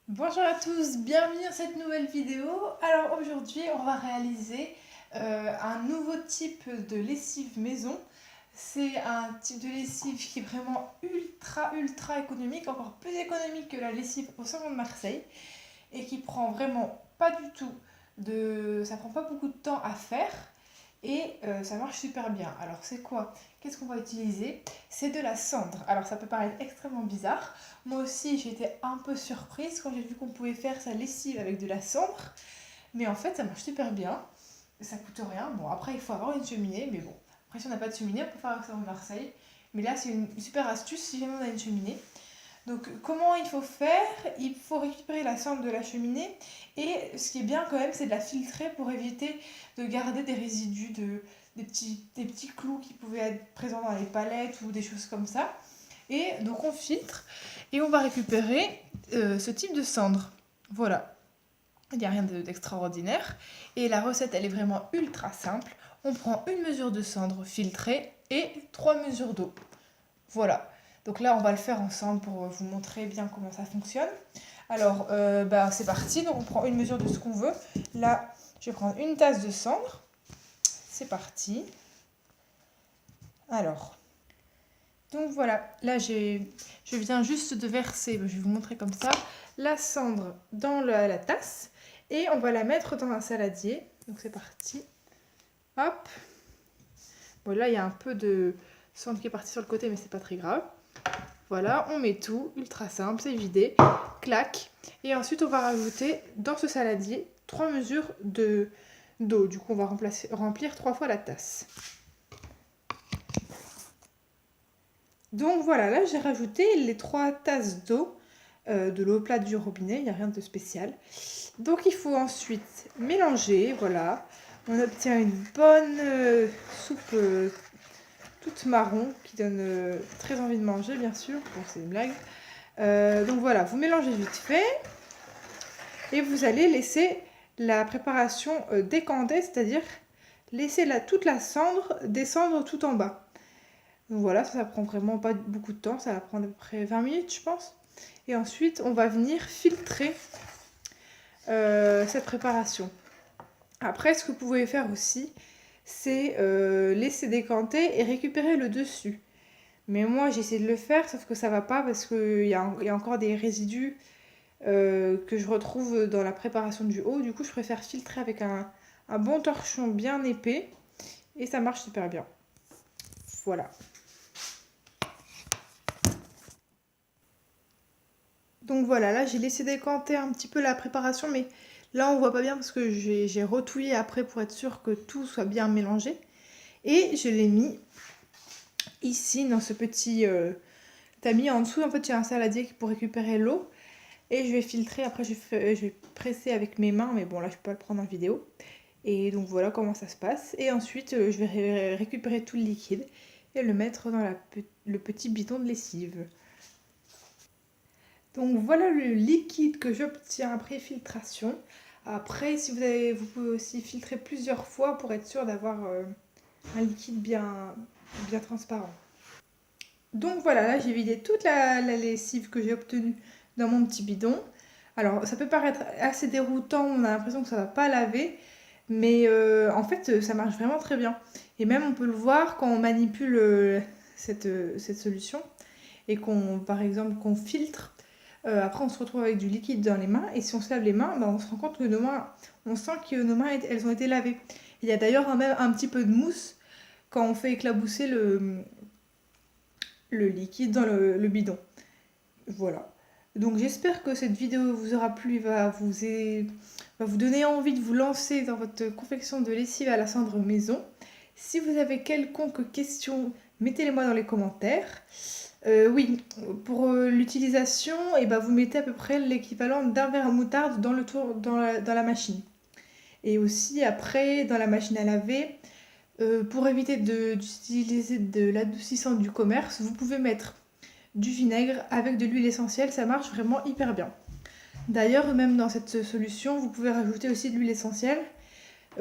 Bonjour à tous, bienvenue dans cette nouvelle vidéo. Alors aujourd'hui on va réaliser un nouveau type de lessive maison. C'est un type de lessive qui est vraiment ultra économique, encore plus économique que la lessive au savon de Marseille et qui prend vraiment pas du tout ça prend pas beaucoup de temps à faire et ça marche super bien. Alors c'est quoi? Qu'est-ce qu'on va utiliser? C'est de la cendre. Alors ça peut paraître extrêmement bizarre. Moi aussi j'étais un peu surprise quand j'ai vu qu'on pouvait faire sa lessive avec de la cendre. Mais en fait ça marche super bien. Ça coûte rien. Bon après il faut avoir une cheminée. Mais bon, après si on n'a pas de cheminée on peut faire avec ça en Marseille. Mais là c'est une super astuce si jamais on a une cheminée. Donc comment il faut faire? Il faut récupérer la cendre de la cheminée et ce qui est bien quand même c'est de la filtrer pour éviter de garder des résidus, des petits clous qui pouvaient être présents dans les palettes ou des choses comme ça. Et donc on filtre et on va récupérer ce type de cendre. Voilà, il n'y a rien d'extraordinaire. Et la recette elle est vraiment ultra simple. On prend une mesure de cendre filtrée et 3 mesures d'eau. Voilà. Donc là, on va le faire ensemble pour vous montrer bien comment ça fonctionne. Alors, c'est parti. Donc, on prend une mesure de ce qu'on veut. Là, je vais prendre une tasse de cendre. C'est parti. Alors, donc voilà. Là, je viens juste de verser, je vais vous montrer comme ça, la cendre dans la tasse. Et on va la mettre dans un saladier. Donc, c'est parti. Hop. Bon, là, il y a un peu de cendre qui est partie sur le côté, mais c'est pas très grave. Voilà, on met tout, ultra simple, c'est vidé, clac. Et ensuite, on va rajouter dans ce saladier 3 mesures d'eau. Du coup, on va remplir 3 fois la tasse. Donc voilà, là j'ai rajouté les 3 tasses d'eau, de l'eau plate du robinet, il n'y a rien de spécial. Donc il faut ensuite mélanger, voilà. On obtient une bonne soupe toute marron qui donne très envie de manger, bien sûr. Bon, c'est une blague. Donc voilà, vous mélangez vite fait et vous allez laisser la préparation décanter, c'est-à-dire laisser toute la cendre descendre tout en bas. Donc voilà, ça prend vraiment pas beaucoup de temps, ça va prendre à peu près 20 minutes je pense. Et ensuite on va venir filtrer cette préparation. Après ce que vous pouvez faire aussi, c'est laisser décanter et récupérer le dessus. Mais moi j'ai essayé de le faire sauf que ça va pas parce qu'il y a encore des résidus que je retrouve dans la préparation du haut. Du coup, je préfère filtrer avec un bon torchon bien épais et ça marche super bien. Voilà. Donc voilà, là j'ai laissé décanter un petit peu la préparation, mais là on voit pas bien parce que j'ai retouillé après pour être sûr que tout soit bien mélangé. Et je l'ai mis ici dans ce petit tamis en dessous. En fait, j'ai un saladier pour récupérer l'eau. Et je vais filtrer, après je vais presser avec mes mains, mais bon là je peux pas le prendre en vidéo. Et donc voilà comment ça se passe. Et ensuite je vais récupérer tout le liquide et le mettre dans le petit bidon de lessive. Donc voilà le liquide que j'obtiens après filtration. Après vous pouvez aussi filtrer plusieurs fois pour être sûr d'avoir un liquide bien transparent. Donc voilà, là j'ai vidé toute la lessive que j'ai obtenue dans mon petit bidon. Alors ça peut paraître assez déroutant, on a l'impression que ça va pas laver, mais en fait ça marche vraiment très bien. Et même on peut le voir quand on manipule cette solution et par exemple qu'on filtre. Après on se retrouve avec du liquide dans les mains et si on se lave les mains, on se rend compte que on sent que nos mains elles ont été lavées. Il y a d'ailleurs même un petit peu de mousse quand on fait éclabousser le liquide dans le bidon. Voilà. Donc j'espère que cette vidéo vous aura plu, va vous donner envie de vous lancer dans votre confection de lessive à la cendre maison. Si vous avez quelconque question, mettez-les-moi dans les commentaires. Oui, pour l'utilisation, vous mettez à peu près l'équivalent d'un verre à moutarde dans la machine. Et aussi après, dans la machine à laver, pour éviter d'utiliser de l'adoucissant du commerce, vous pouvez mettre du vinaigre avec de l'huile essentielle, ça marche vraiment hyper bien. D'ailleurs, même dans cette solution, vous pouvez rajouter aussi de l'huile essentielle.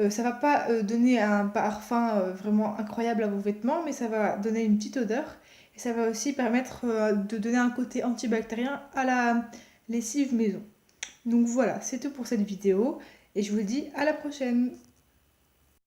Ça va pas donner un parfum vraiment incroyable à vos vêtements, mais ça va donner une petite odeur. Et ça va aussi permettre de donner un côté antibactérien à la lessive maison. Donc voilà, c'est tout pour cette vidéo et je vous dis à la prochaine.